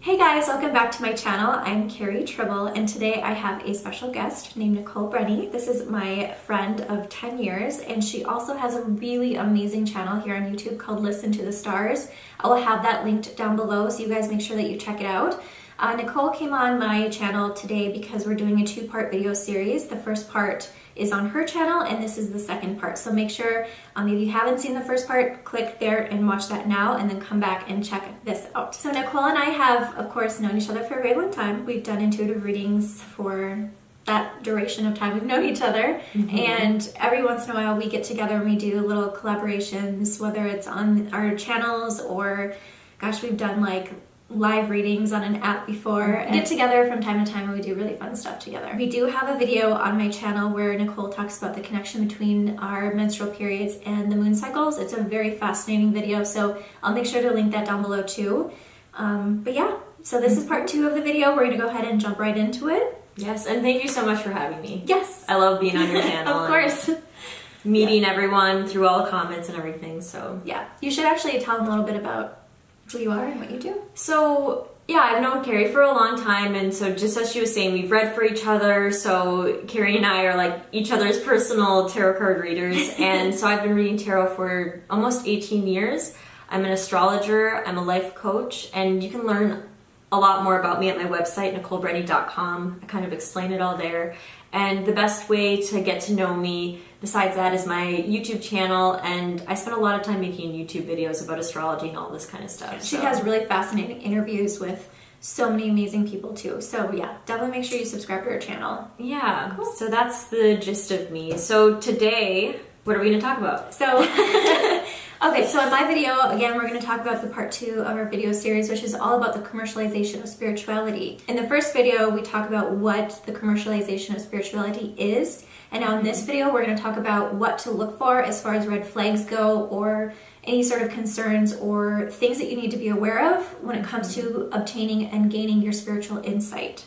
Hey guys, welcome back to my channel. I'm Carrie Tribble, and today I have a special guest named Nicole. This is my friend of 10 years, and she also has a really amazing channel here on YouTube called Listen to the Stars. I will have that linked down below, so you guys make sure that you check it out. Nicole came on my channel today because we're doing a two-part video series. The first part is on her channel, and this is the second part. So make sure, if you haven't seen the first part, click there and watch that now, and then come back and check this out. So Nicole and I have, of course, known each other for a very long time. We've done intuitive readings for that duration of time we've known each other. And every once in a while we get together and we do little collaborations, whether it's on our channels or, gosh, we've done like live readings on an app before. We get together from time to time and we do really fun stuff together. We do have a video on my channel where Nicole talks about the connection between our menstrual periods and the moon cycles. It's a very fascinating video, so I'll make sure to link that down below too. But yeah, so this is part 2 of the video. We're gonna go ahead and jump right into it. Yes, and thank you so much for having me. Yes. I love being on your channel. Of course. Meeting everyone through all the comments and everything, so. Yeah, you should actually tell them a little bit about who you are and what you do. So, yeah, I've known Carrie for a long time, and so just as she was saying, we've read for each other, so Carrie and I are like each other's personal tarot card readers, and so I've been reading tarot for almost 18 years. I'm an astrologer, I'm a life coach, and you can learn a lot more about me at my website, NicoleBrenny.com. I kind of explain it all there. And the best way to get to know me besides that is my YouTube channel, and I spend a lot of time making YouTube videos about astrology and all this kind of stuff. She has really fascinating interviews with so many amazing people too. So yeah, definitely make sure you subscribe to her channel. Yeah, cool. So that's the gist of me. So today, what are we going to talk about? So, okay, so in my video, again, we're going to talk about the part 2 of our video series, which is all about the commercialization of spirituality. In the first video, we talk about what the commercialization of spirituality is. And now in this video, we're going to talk about what to look for as far as red flags go, or any sort of concerns or things that you need to be aware of when it comes to obtaining and gaining your spiritual insight.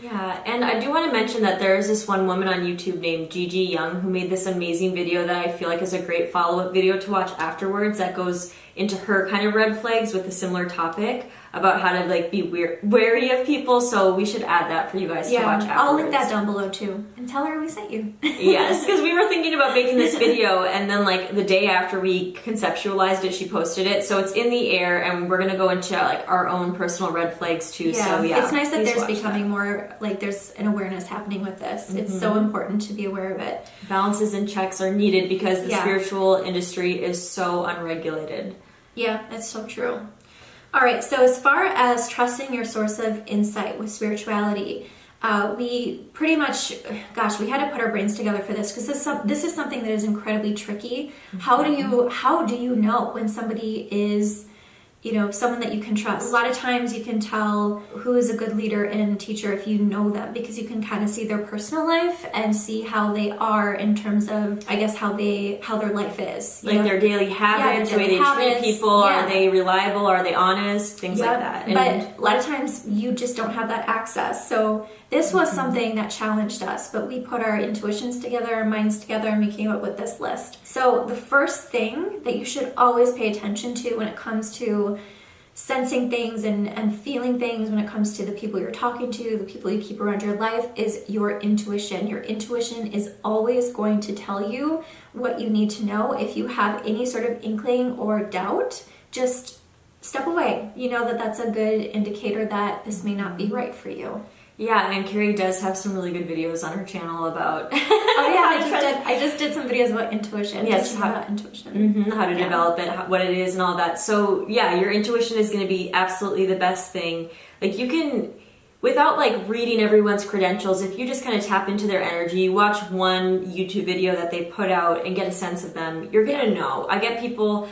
Yeah, and I do want to mention that there's this one woman on YouTube named Gigi Young who made this amazing video that I feel like is a great follow-up video to watch afterwards that goes into her kind of red flags with a similar topic about how to like be wary of people, so we should add that for you guys to watch afterwards. I'll link that down below too, and tell her we sent you. Yes, because we were thinking about making this video, and then like the day after we conceptualized it, she posted it, so it's in the air, and we're gonna go into like our own personal red flags too. Yeah, so yeah, it's nice that there's becoming more, like there's an awareness happening with this. It's so important to be aware of it. Balances and checks are needed because the spiritual industry is so unregulated. Yeah, that's so true. All right, so as far as trusting your source of insight with spirituality, we pretty much, gosh, we had to put our brains together for this because this is something that is incredibly tricky. How do you know when somebody is, someone that you can trust? A lot of times you can tell who is a good leader and teacher if you know them, because you can kind of see their personal life and see how they are in terms of, I guess, how their life is. Like their daily habits, the way they treat people, are they reliable, are they honest, things like that. But a lot of times you just don't have that access. So this was something that challenged us, but we put our intuitions together, our minds together, and we came up with this list. So the first thing that you should always pay attention to when it comes to sensing things and feeling things, when it comes to the people you're talking to, the people you keep around your life, is your intuition. Your intuition is always going to tell you what you need to know. If you have any sort of inkling or doubt, just step away. You know that that's a good indicator that this may not be right for you. Yeah, and Carrie does have some really good videos on her channel about. Oh yeah, I just did some videos about intuition. Yes, about intuition. How to develop it, what it is, and all that. So yeah, your intuition is going to be absolutely the best thing. Like you can, without like reading everyone's credentials, if you just kind of tap into their energy, you watch one YouTube video that they put out and get a sense of them, you're gonna know. I get people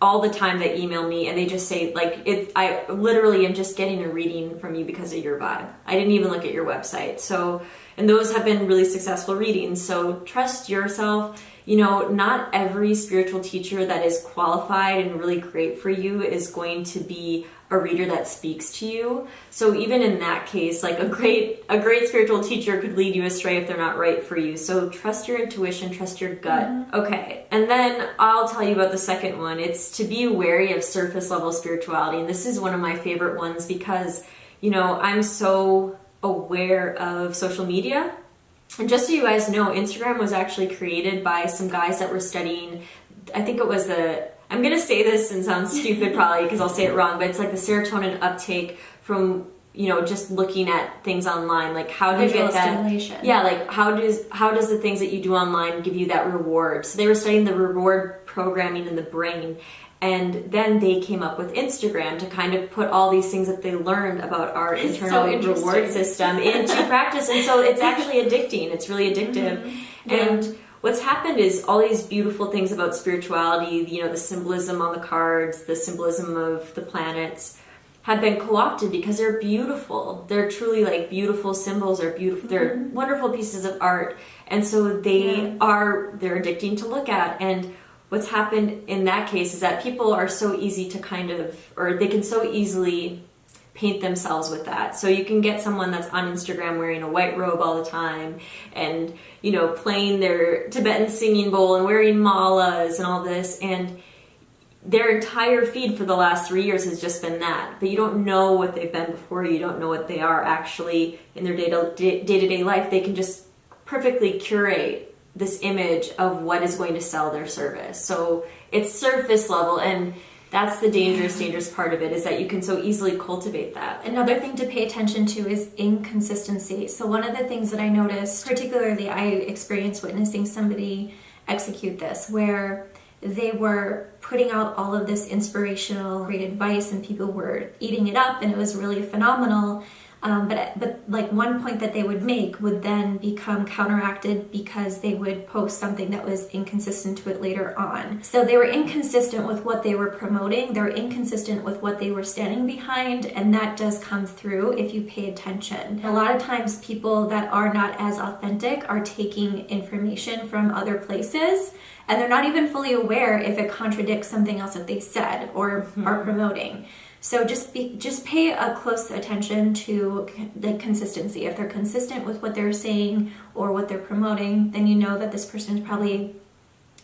all the time that email me and they just say like, I literally am just getting a reading from you because of your vibe. I didn't even look at your website. So, and those have been really successful readings. So trust yourself. Not every spiritual teacher that is qualified and really great for you is going to be a reader that speaks to you. So even in that case, like a great spiritual teacher could lead you astray if they're not right for you. So trust your intuition, trust your gut. Okay. And then I'll tell you about the second one. It's to be wary of surface level spirituality. And this is one of my favorite ones because, you know, I'm so aware of social media. And just so you guys know, Instagram was actually created by some guys that were studying, I think it was I'm going to say this and sound stupid probably because I'll say it wrong, but it's like the serotonin uptake from, you know, just looking at things online. Like how do you get that? Stimulation. Yeah, like how does the things that you do online give you that reward? So they were studying the reward programming in the brain. And then they came up with Instagram to kind of put all these things that they learned about our internal reward system into practice. And so it's actually addicting. It's really addictive. Yeah. And what's happened is all these beautiful things about spirituality, you know, the symbolism on the cards, the symbolism of the planets, have been co-opted because they're beautiful. They're truly like beautiful symbols. They're beautiful. They're wonderful pieces of art. And so they're addicting to look at. And what's happened in that case is that people are so easy to they can so easily paint themselves with that. So you can get someone that's on Instagram wearing a white robe all the time and, you know, playing their Tibetan singing bowl and wearing malas and all this. And their entire feed for the last 3 years has just been that. But you don't know what they've been before. You don't know what they are actually in their day-to-day life. They can just perfectly curate this image of what is going to sell their service. So it's surface level, and that's the dangerous part of it, is that you can so easily cultivate that. Another thing to pay attention to is inconsistency. So one of the things that I noticed, particularly I experienced witnessing somebody execute this, where they were putting out all of this inspirational, great advice, and people were eating it up, and it was really phenomenal. But like one point that they would make would then become counteracted because they would post something that was inconsistent to it later on. So they were inconsistent with what they were promoting. They were inconsistent with what they were standing behind, and that does come through if you pay attention. A lot of times people that are not as authentic are taking information from other places, and they're not even fully aware if it contradicts something else that they said or are promoting. So just pay a close attention to the consistency. If they're consistent with what they're saying or what they're promoting, then you know that this person is probably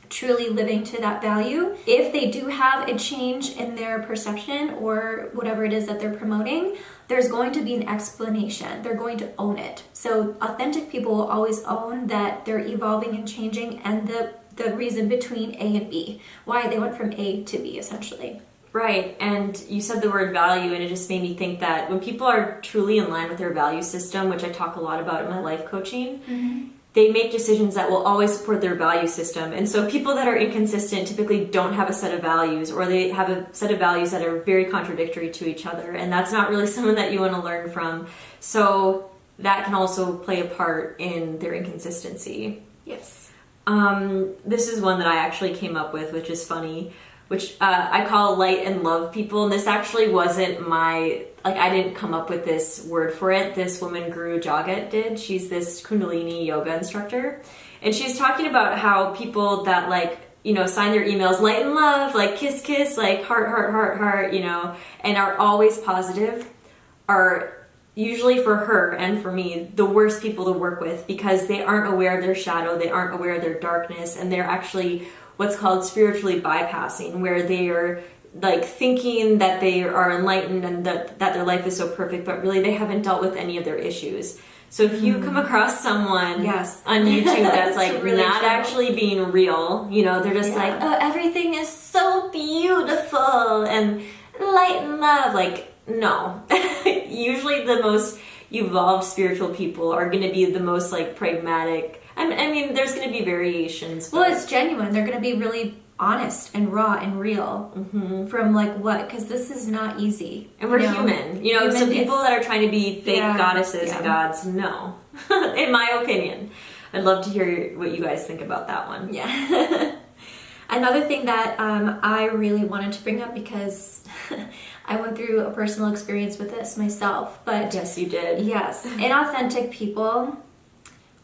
truly living to that value. If they do have a change in their perception or whatever it is that they're promoting, there's going to be an explanation. They're going to own it. So authentic people will always own that they're evolving and changing, and the reason between A and B, why they went from A to B essentially. Right, and you said the word value, and it just made me think that when people are truly in line with their value system, which I talk a lot about in my life coaching, they make decisions that will always support their value system. And so people that are inconsistent typically don't have a set of values, or they have a set of values that are very contradictory to each other, and that's not really someone that you want to learn from. So that can also play a part in their inconsistency. Yes. This is one that I actually came up with, which is funny, which I call light and love people. And this actually wasn't I didn't come up with this word for it. This woman, Guru Jagat, did. She's this Kundalini yoga instructor. And she's talking about how people that sign their emails light and love, like kiss, kiss, like heart, heart, heart, heart, and are always positive, are usually, for her and for me, the worst people to work with, because they aren't aware of their shadow, they aren't aware of their darkness, and they're actually what's called spiritually bypassing, where they are like thinking that they are enlightened and that their life is so perfect, but really they haven't dealt with any of their issues. So if you come across someone on YouTube that's like really not actually being real, they're just like, oh, everything is so beautiful and light and love. Like, no. Usually the most evolved spiritual people are going to be the most like pragmatic. I mean, there's going to be variations. Well, it's genuine. They're going to be really honest and raw and real from because this is not easy. And we're human. Some people that are trying to be fake goddesses and gods, no. In my opinion. I'd love to hear what you guys think about that one. Yeah. Another thing that I really wanted to bring up, because I went through a personal experience with this myself. But yes, you did. Yes. Inauthentic people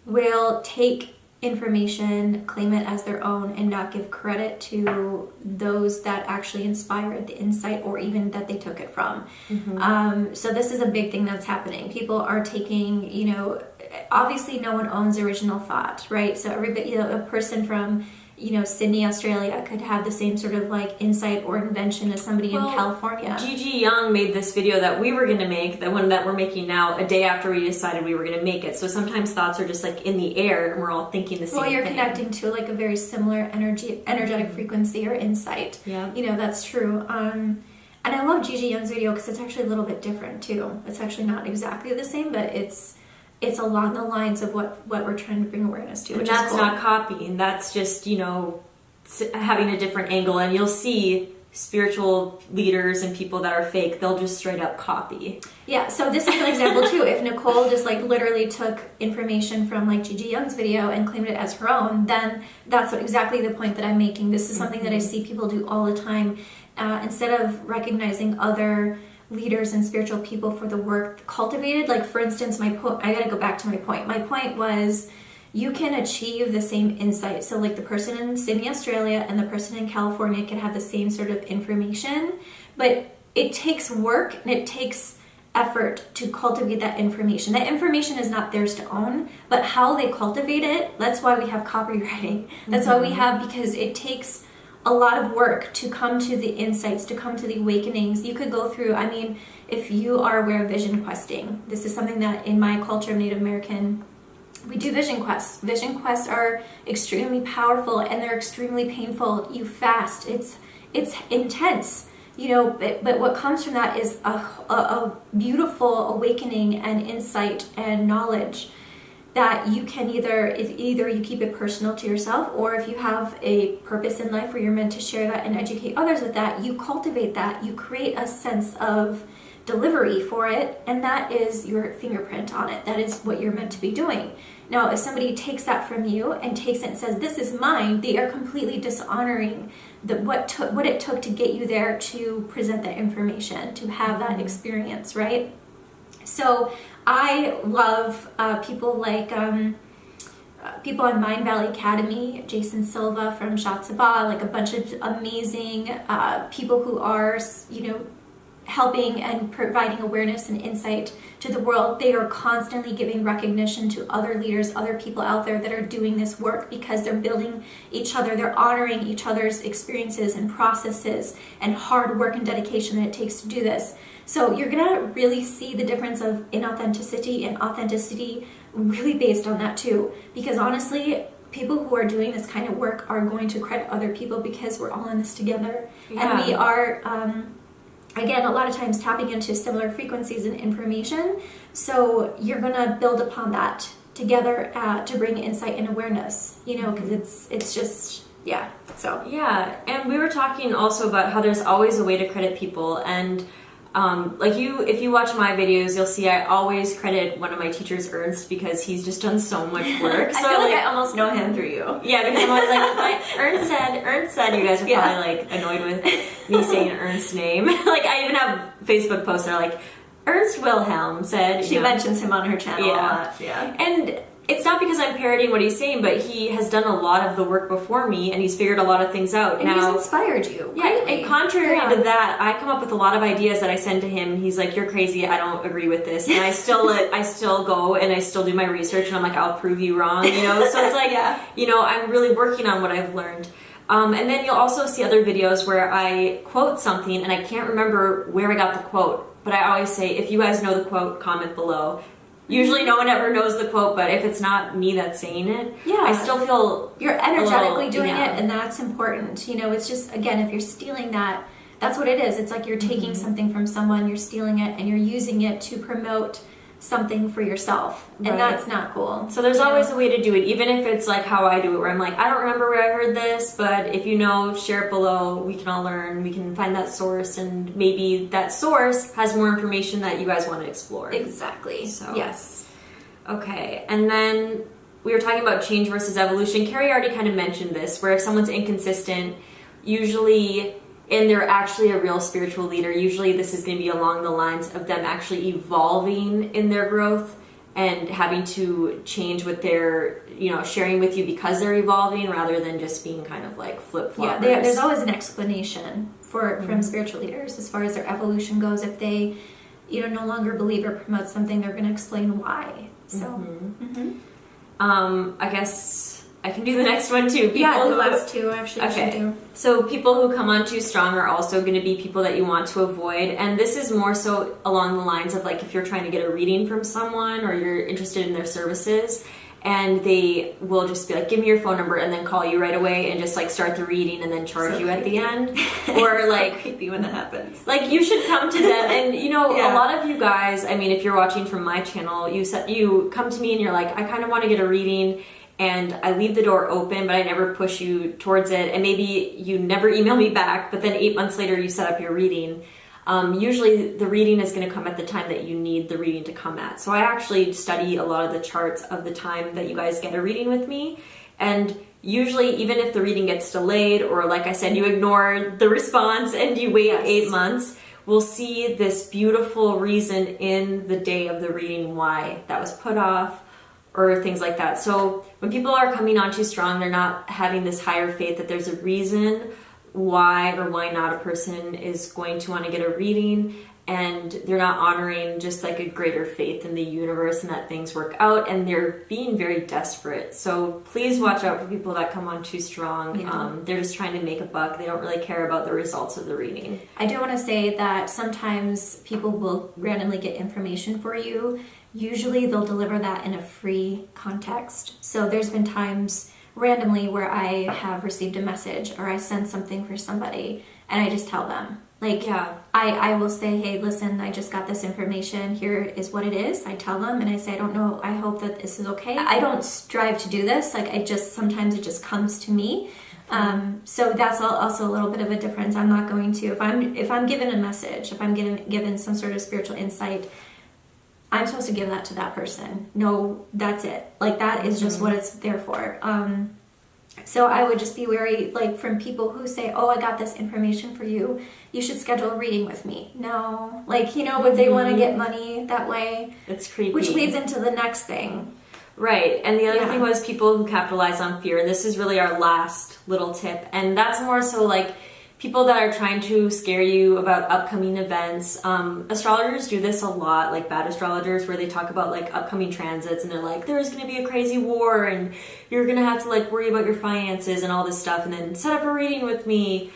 will take information, claim it as their own, and not give credit to those that actually inspired the insight or even that they took it from. So this is a big thing that's happening. People are taking, obviously no one owns original thought, right? So everybody, a person from Sydney, Australia could have the same sort of like insight or invention as somebody in California. Gigi Young made this video that we were going to make, the one that we're making now, a day after we decided we were going to make it. So sometimes thoughts are just like in the air and we're all thinking the same thing. Well, you're connecting to like a very similar energetic frequency or insight. Yeah. That's true. And I love Gigi Young's video because it's actually a little bit different too. It's actually not exactly the same, but it's along the lines of what we're trying to bring awareness to. And that's not copying. That's just, having a different angle. And you'll see spiritual leaders and people that are fake, they'll just straight up copy. Yeah, so this is an example too. If Nicole just like literally took information from like Gigi Young's video and claimed it as her own, then that's exactly the point that I'm making. This is something that I see people do all the time. Instead of recognizing other leaders and spiritual people for the work cultivated, like for instance, I gotta go back to my point. My point was you can achieve the same insight. So like the person in Sydney, Australia and the person in California can have the same sort of information, but it takes work and it takes effort to cultivate that information. That information is not theirs to own, but how they cultivate it, that's why we have copywriting. That's why we have, because it takes a lot of work to come to the insights, to come to the awakenings. You could go through, if you are aware of vision questing, this is something that in my culture of Native American, we do vision quests. Vision quests are extremely powerful and they're extremely painful. You fast. It's intense, but what comes from that is a beautiful awakening and insight and knowledge that you can either you keep it personal to yourself, or if you have a purpose in life where you're meant to share that and educate others with that, you cultivate that, you create a sense of delivery for it, and that is your fingerprint on it. That is what you're meant to be doing. Now, if somebody takes that from you and takes it and says, this is mine, they are completely dishonoring what it took to get you there to present that information, to have that experience, right? So I love people like people on Mind Valley Academy, Jason Silva from Shatsaba, like a bunch of amazing people who are, helping and providing awareness and insight to the world. They are constantly giving recognition to other leaders, other people out there that are doing this work because they're building each other, they're honoring each other's experiences and processes and hard work and dedication that it takes to do this. So you're gonna really see the difference of inauthenticity and authenticity really based on that too. Because honestly, people who are doing this kind of work are going to credit other people because we're all in this together. Yeah. And we are, again, a lot of times tapping into similar frequencies and information. So you're gonna build upon that together to bring insight and awareness, because it's just, yeah, so. Yeah, and we were talking also about how there's always a way to credit people, and if you watch my videos, you'll see I always credit one of my teachers, Ernst, because he's just done so much work. So I feel like I almost know him through you. Yeah, because I'm always like, Ernst said, you guys are probably like annoyed with me saying Ernst's name. Like I even have Facebook posts that are like, Ernst Wilhelm said. She mentions him on her channel a lot. Yeah. And it's not because I'm parroting what he's saying, but he has done a lot of the work before me, and he's figured a lot of things out. And he's inspired you. Yeah, and contrary to that, I come up with a lot of ideas that I send to him. He's like, "You're crazy. I don't agree with this." And I still go and I still do my research, and I'm like, "I'll prove you wrong." So it's like, I'm really working on what I've learned. And then you'll also see other videos where I quote something, and I can't remember where I got the quote, but I always say, if you guys know the quote, comment below. Usually no one ever knows the quote, but if it's not me that's saying it, I still feel you're energetically doing it, and that's important. It's just, again, if you're stealing that, that's what it is. It's like you're taking something from someone, you're stealing it, and you're using it to promote something for yourself, and that's not cool. So there's always a way to do it, even if it's like how I do it, where I'm like, I don't remember where I heard this, but if you know, share it below. We can all learn. We can find that source, and maybe that source has more information that you guys want to explore. Exactly. So yes. Okay, and then we were talking about change versus evolution. Carrie already kind of mentioned this, where if someone's inconsistent, usually, and they're actually a real spiritual leader, usually this is going to be along the lines of them actually evolving in their growth and having to change what they're, sharing with you because they're evolving rather than just being kind of like flip-floppers. Yeah, there's always an explanation from spiritual leaders as far as their evolution goes. If they, no longer believe or promote something, they're going to explain why. So, I guess I can do the next one too. The last two actually. Okay. So people who come on too strong are also going to be people that you want to avoid. And this is more so along the lines of like if you're trying to get a reading from someone or you're interested in their services and they will just be like, give me your phone number and then call you right away and just like start the reading and then charge you at the end. Or like, so creepy when that happens. Like you should come to them and a lot of you guys, I mean, if you're watching from my channel, you come to me and you're like, I kind of want to get a reading. And I leave the door open, but I never push you towards it. And maybe you never email me back, but then 8 months later you set up your reading. Usually the reading is going to come at the time that you need the reading to come at. So I actually study a lot of the charts of the time that you guys get a reading with me. And usually even if the reading gets delayed or like I said, you ignore the response and you wait 8 months, we'll see this beautiful reason in the day of the reading why that was put off or things like that. So when people are coming on too strong, they're not having this higher faith that there's a reason why or why not a person is going to want to get a reading, and they're not honoring just like a greater faith in the universe and that things work out, and they're being very desperate. So please watch out for people that come on too strong. They're just trying to make a buck. They don't really care about the results of the reading. I do want to say that sometimes people will randomly get information for you. Usually they'll deliver that in a free context. So there's been times randomly where I have received a message or I send something for somebody and I just tell them. Like, I will say, hey, listen, I just got this information. Here is what it is. I tell them and I say, I don't know. I hope that this is okay. I don't strive to do this. Like, sometimes it just comes to me. So that's also a little bit of a difference. I'm not going to, if I'm given a message, if I'm given some sort of spiritual insight, I'm supposed to give that to that person. No, that's it. Like, that is just what it's there for. So I would just be wary, like, from people who say, oh, I got this information for you. You should schedule a reading with me. No. Like, if they want to get money that way. It's creepy. Which leads into the next thing. Right. And the other thing was people who capitalize on fear. And this is really our last little tip. And that's more so like people that are trying to scare you about upcoming events. Astrologers do this a lot, like bad astrologers, where they talk about like upcoming transits and they're like, there's going to be a crazy war and you're going to have to like worry about your finances and all this stuff and then set up a reading with me.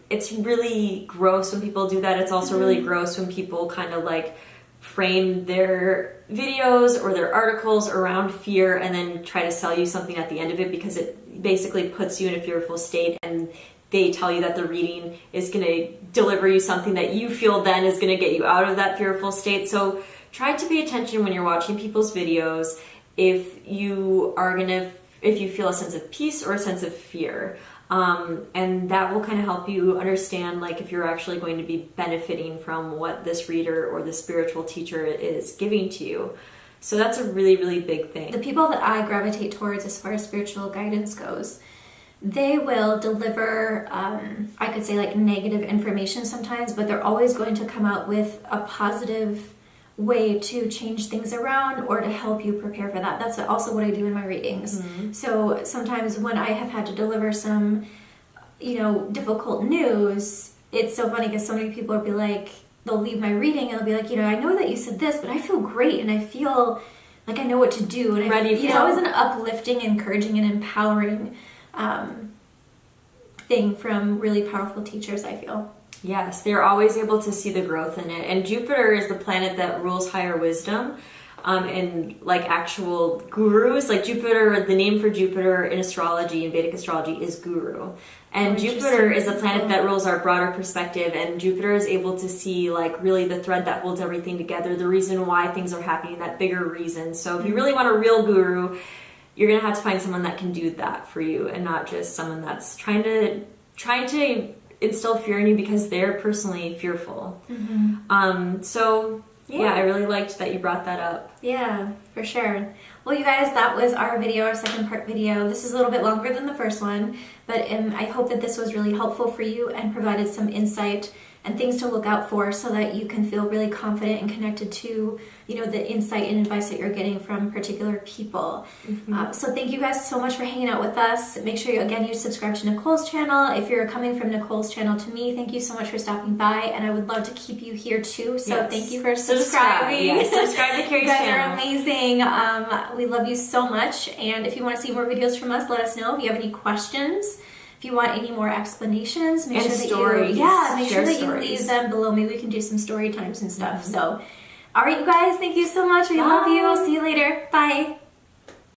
It's really gross when people do that. It's also really gross when people kind of like frame their videos or their articles around fear and then try to sell you something at the end of it because it basically puts you in a fearful state, and they tell you that the reading is going to deliver you something that you feel then is going to get you out of that fearful state. So try to pay attention when you're watching people's videos if you feel a sense of peace or a sense of fear. And that will kind of help you understand like if you're actually going to be benefiting from what this reader or the spiritual teacher is giving to you. So that's a really, really big thing. The people that I gravitate towards as far as spiritual guidance goes, they will deliver, I could say like negative information sometimes, but they're always going to come out with a positive way to change things around or to help you prepare for that. That's also what I do in my readings. So sometimes when I have had to deliver some, difficult news, it's so funny because so many people will be like, they'll leave my reading and they'll be like, I know that you said this, but I feel great and I feel like I know what to do. And it's always an uplifting, encouraging, and empowering thing from really powerful teachers, I feel. Yes, they're always able to see the growth in it. And Jupiter is the planet that rules higher wisdom. And like actual gurus, like Jupiter, the name for Jupiter in astrology, in Vedic astrology, is guru. And Jupiter is a planet that rules our broader perspective, and Jupiter is able to see like really the thread that holds everything together, the reason why things are happening, that bigger reason. So if you really want a real guru, you're going to have to find someone that can do that for you and not just someone that's trying to instill fear in you because they're personally fearful. Yeah, I really liked that you brought that up. Yeah, for sure. Well, you guys, that was our video, our second part video. This is a little bit longer than the first one, but I hope that this was really helpful for you and provided some insight and things to look out for so that you can feel really confident and connected to, you know, the insight and advice that you're getting from particular people. So thank you guys so much for hanging out with us. Make sure you subscribe to Nicole's channel. If you're coming from Nicole's channel to me, thank you so much for stopping by, and I would love to keep you here too. So thank you for subscribing. Subscribe to Carrie's you guys channel. are amazing. We love you so much, and if you want to see more videos from us, let us know. If you have any questions, if you want any more explanations, make sure that you leave them below. Maybe we can do some story times and stuff. So, all right, you guys, thank you so much. We love you. I'll see you later. Bye.